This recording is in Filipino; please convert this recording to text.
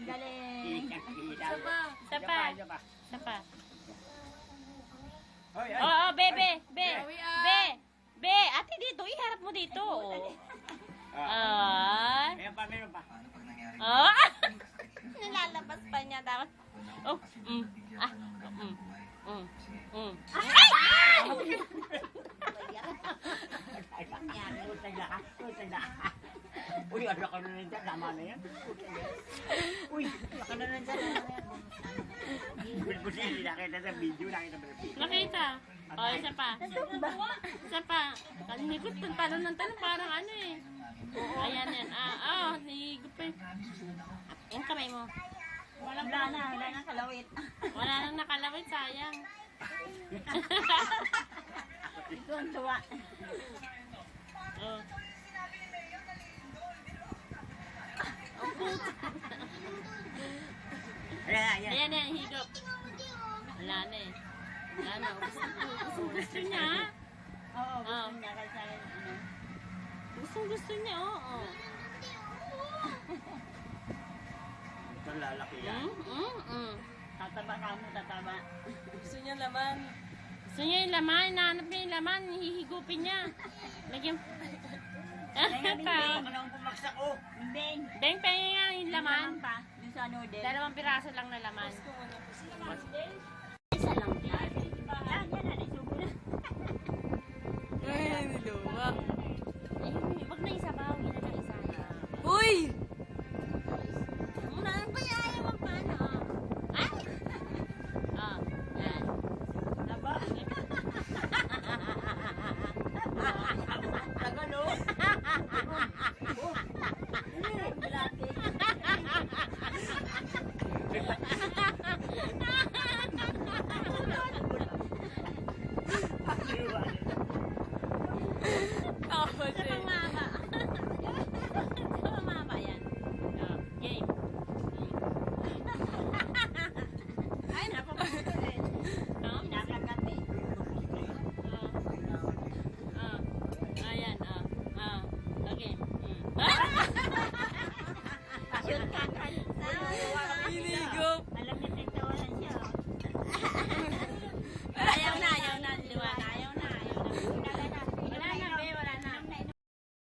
Galing. Isa pa. Isa pa. Oo, be. Be, ate dito. Iharap mo dito. Meron pa. Oh. Nalalabas pa niya. Dapat. Oh. Uy, ano ka na nandiyan? Tama na yan. Uy, ano ka na nandiyan? Buti, hindi nakita sa video. Nakita. Oh, isa pa. Isa pa. Kalikot ng talon ng talon. Parang ano eh. Ayan yan. Nahigop eh. Yung kamay mo. Wala na kalawit. Wala nang nakalawit. Sayang. Ito ang tuwa. Oh. Ayan, higop. Wala na eh. Wala na. Gusto niya. Oo, gusto niya kasi ano. Gusto niya, oo. Ito lalaki yan. Tataba ka mo, tataba. Gusto niya laman. Gusto niya yung laman. Nahanap niya yung laman. Hihigupin niya. Lagyan. Ano ang pumaksak ko? Bing. Dahil pengen nga yung laman. Pa. Yung sa noodle. 2 piraso lang na laman. Isa lang. Yan na. Isubo na. Ay, niluwa. Ay, wag na isa pa.